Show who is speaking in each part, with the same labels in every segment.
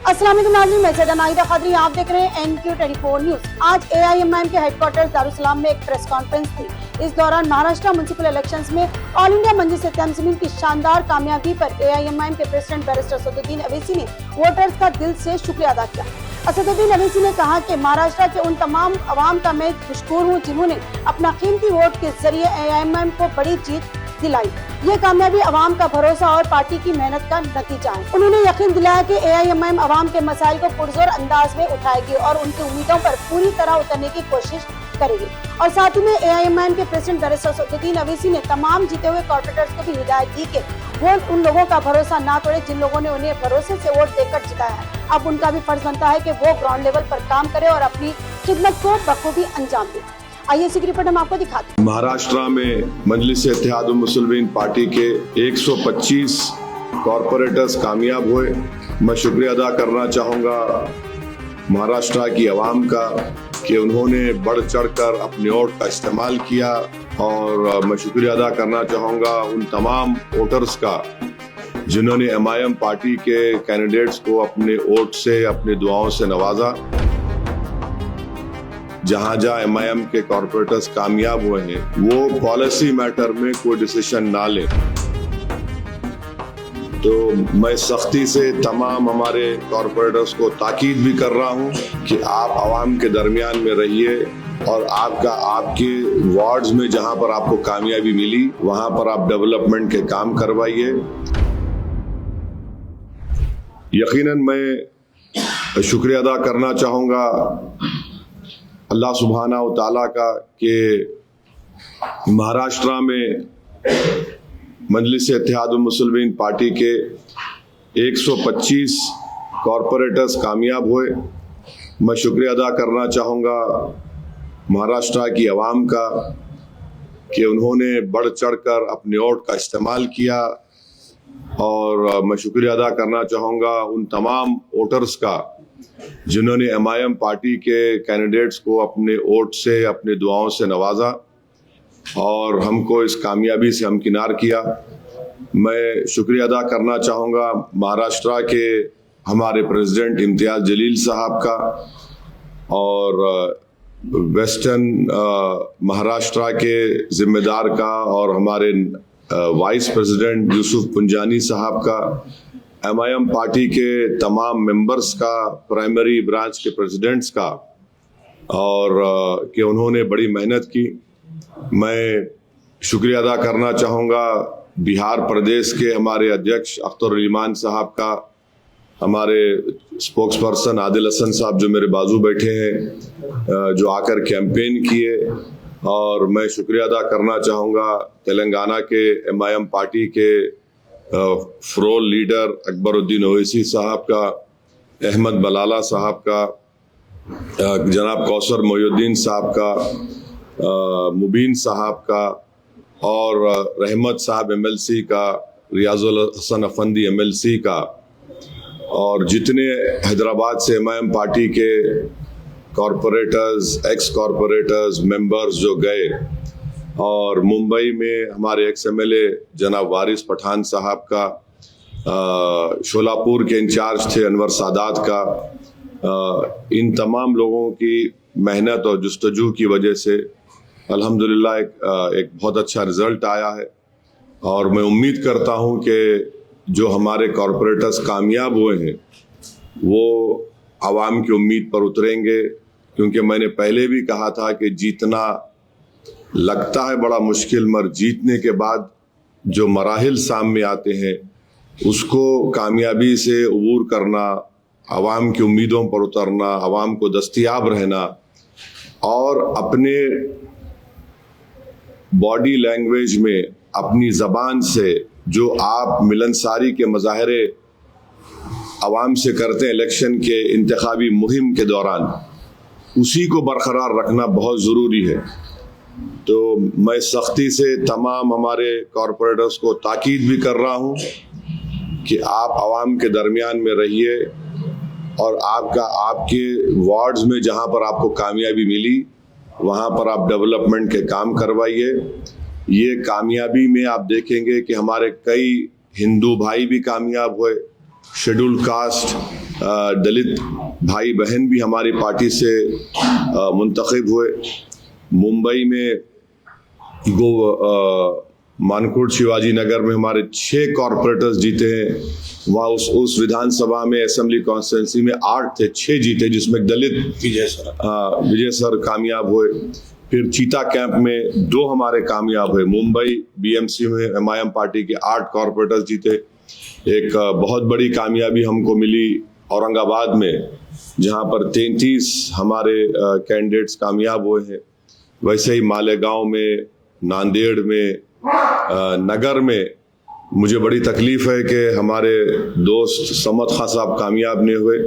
Speaker 1: अस्सलाम वालेकुम नाज़रीन, मैं सैयदा नाहिदा क़ादरी, आप देख रहे हैं NQ24 न्यूज। आज AIMIM के हेडक्वार्टर दारुसलाम में एक प्रेस कॉन्फ्रेंस थी। इस दौरान महाराष्ट्र म्युनिसिपल इलेक्शंस में ऑल इंडिया मंजिल-ए-इत्तेहाद की शानदार कामयाबी पर AIMIM के प्रेसिडेंट बैरिस्टर असदुद्दीन अवैसी ने वोटर्स का दिल से शुक्रिया अदा किया। असदुद्दीन अवैसी ने कहा कि महाराष्ट्र के उन तमाम अवाम का मैं मशकूर हूँ जिन्होंने अपना कीमती वोट के जरिए AIMIM को बड़ी जीत दिलाई। ये कामयाबी अवाम का भरोसा और पार्टी की मेहनत का नतीजा है। उन्होंने यकीन दिलाया कि AIMIM अवाम के मसाइल को पुरजोर अंदाज में उठाएगी और उनकी उम्मीदों पर पूरी तरह उतरने की कोशिश करेगी। और साथ ही में AIMIM के प्रेसिडेंट बैरिस्टर असदुद्दीन अवैसी ने तमाम जीते हुए कॉर्पोरेटर्स को भी हिदायत दी कि वो उन लोगों का भरोसा ना तोड़े जिन लोगों ने उन्हें भरोसे से वोट देकर जिताया है। अब उनका भी फर्ज बनता है कि वो ग्राउंड लेवल पर काम करे और अपनी खिदमत को बखूबी अंजाम दे। आइए इसी की रिपोर्ट हम आपको दिखाते हैं।
Speaker 2: महाराष्ट्र में मजलिस-ए-इत्तेहाद मुस्लिमीन पार्टी के 125 कॉर्पोरेटर्स कामयाब हुए। मैं शुक्रिया अदा करना चाहूँगा महाराष्ट्र की आवाम का कि उन्होंने बढ़ चढ़कर अपने वोट का इस्तेमाल किया, और मैं शुक्रिया अदा करना चाहूँगा उन तमाम वोटर्स का जिन्होंने MIM पार्टी के कैंडिडेट्स को अपने वोट से, अपनी दुआओं से नवाजा। जहां जहां MIM के कॉर्पोरेटर्स कामयाब हुए हैं वो पॉलिसी मैटर में कोई डिसीजन ना लें। तो मैं सख्ती से तमाम हमारे कॉर्पोरेटर्स को ताकीद भी कर रहा हूं कि आप आवाम के दरमियान में रहिए और आपके वार्ड्स में जहां पर आपको कामयाबी मिली वहां पर आप डेवलपमेंट के काम करवाइए। यकीनन मैं शुक्रिया अदा करना चाहूँगा अल्लाह सुब्हाना व तआला का कि महाराष्ट्र में मजलिस-ए-इत्तेहाद मुस्लिमीन पार्टी के 125 कॉर्पोरेटर्स कामयाब हुए। मैं शुक्रिया अदा करना चाहूँगा महाराष्ट्र की आवाम का कि उन्होंने बढ़ चढ़कर अपने वोट का इस्तेमाल किया, और मैं शुक्रिया अदा करना चाहूँगा उन तमाम वोटर्स का जिन्होंने MIM पार्टी के कैंडिडेट्स को अपने वोट से, अपनी दुआओं से नवाजा और हमको इस कामयाबी से हमकिनार किया। मैं शुक्रिया अदा करना चाहूँगा महाराष्ट्र के हमारे प्रेसिडेंट इम्तियाज़ जलील साहब का, और वेस्टर्न महाराष्ट्र के जिम्मेदार का, और हमारे वाइस प्रेसिडेंट यूसुफ पुंजानी साहब का, MIM पार्टी के तमाम मेंबर्स का, प्राइमरी ब्रांच के प्रेसिडेंट्स का, और कि उन्होंने बड़ी मेहनत की। मैं शुक्रिया अदा करना चाहूँगा बिहार प्रदेश के हमारे अध्यक्ष अख्तर ईमान साहब का, हमारे स्पोक्स पर्सन आदिल हसन साहब जो मेरे बाजू बैठे हैं, जो आकर कैंपेन किए। और मैं शुक्रिया अदा करना चाहूँगा तेलंगाना के MIM पार्टी के फ्रोल लीडर अकबरुद्दीन ओवैसी साहब का, अहमद बलाला साहब का, जनाब कौसर मोहिउद्दीन साहब का, मुबीन साहब का, और रहमत साहब MLC का, रियाजुल हसन अफंदी MLC का, और जितने हैदराबाद से MIM पार्टी के कॉरपोरेटर्स, एक्स कॉरपोरेटर्स, मेंबर्स जो गए, और मुंबई में हमारे एक्स MLA जनाब वारिस पठान साहब का, शोलापुर के इंचार्ज थे अनवर सादात का, इन तमाम लोगों की मेहनत और जुस्तजू की वजह से अल्हम्दुलिल्लाह एक बहुत अच्छा रिजल्ट आया है। और मैं उम्मीद करता हूं कि जो हमारे कॉरपोरेटर्स कामयाब हुए हैं वो आवाम की उम्मीद पर उतरेंगे, क्योंकि मैंने पहले भी कहा था कि जीतना लगता है बड़ा मुश्किल, मगर जीतने के बाद जो मराहिल सामने आते हैं उसको कामयाबी से अबूर करना, आवाम की उम्मीदों पर उतरना, आवाम को दस्तयाब रहना, और अपने बॉडी लैंग्वेज में, अपनी ज़बान से जो आप मिलनसारी के मज़ाहरे आवाम से करते हैं इलेक्शन के इंतखाबी मुहिम के दौरान, उसी को बरकरार रखना बहुत ज़रूरी है। तो मैं सख्ती से तमाम हमारे कॉरपोरेटर्स को ताकीद भी कर रहा हूँ कि आप आवाम के दरमियान में रहिए, और आपके वार्ड्स में जहाँ पर आपको कामयाबी मिली वहाँ पर आप डेवलपमेंट के काम करवाइए। ये कामयाबी में आप देखेंगे कि हमारे कई हिंदू भाई भी कामयाब हुए, शेड्यूल्ड कास्ट दलित भाई बहन भी हमारी पार्टी से मुंतखब हुए। मुंबई में मानकोट शिवाजी नगर में हमारे 6 कॉरपोरेटर्स जीते हैं। वहाँ उस विधानसभा में असेंबली कॉन्स्टिट्यूंसी में 8 थे, 6 जीते, जिसमें दलित विजय सर कामयाब हुए। फिर चीता कैंप में 2 हमारे कामयाब हुए। मुंबई बीएमसी में एमआईएम पार्टी के 8 कॉरपोरेटर्स जीते। एक बहुत बड़ी कामयाबी हमको मिली औरंगाबाद में, जहां पर 33 हमारे कैंडिडेट्स कामयाब हुए हैं। वैसे ही मालेगांव में, नांदेड़ में, नगर में मुझे बड़ी तकलीफ है कि हमारे दोस्त समद खां साहब कामयाब नहीं हुए,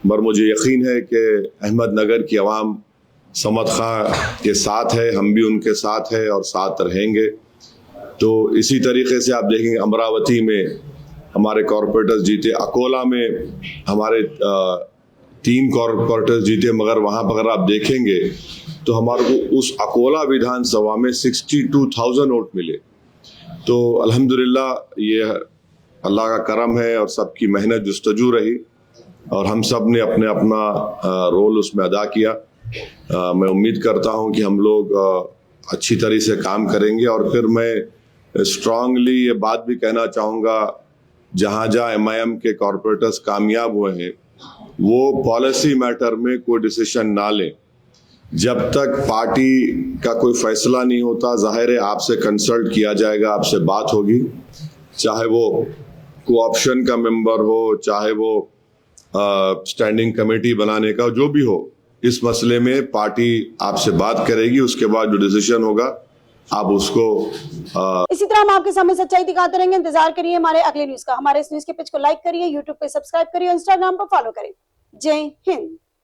Speaker 2: मगर मुझे यकीन है कि अहमदनगर की आवाम समद खां के साथ है, हम भी उनके साथ है और साथ रहेंगे। तो इसी तरीके से आप देखेंगे अमरावती में हमारे कॉरपोरेटर्स जीते, अकोला में हमारे 3 कॉरपोरेटर्स जीते, मगर वहाँ पर अगर आप देखेंगे तो हमारे को उस अकोला विधानसभा में 62,000 वोट मिले। तो अल्हम्दुलिल्लाह ये अल्लाह का करम है और सबकी मेहनत जुस्तजू रही और हम सब ने अपने अपना रोल उसमें अदा किया। मैं उम्मीद करता हूं कि हम लोग अच्छी तरह से काम करेंगे। और फिर मैं स्ट्रांगली ये बात भी कहना चाहूँगा, जहाँ जहाँ एमआईएम के कॉरपोरेटर्स कामयाब हुए हैं वो पॉलिसी मैटर में कोई डिसीजन ना लें जब तक पार्टी का कोई फैसला नहीं होता। जाहिर है आपसे कंसल्ट किया जाएगा, आपसे बात होगी, चाहे वो कोऑप्शन का मेंबर हो, चाहे वो स्टैंडिंग कमेटी बनाने का जो भी हो। इस मसले में पार्टी आपसे बात करेगी, उसके बाद जो डिसीजन होगा आप उसको
Speaker 1: इसी तरह हम आपके सामने सच्चाई दिखाते रहेंगे। इंतजार करिए हमारे अगले न्यूज का। हमारे इस न्यूज के पेज को लाइक करिए, यूट्यूब पे सब्सक्राइब करिए, इंस्टाग्राम पर फॉलो करें। जय हिंद।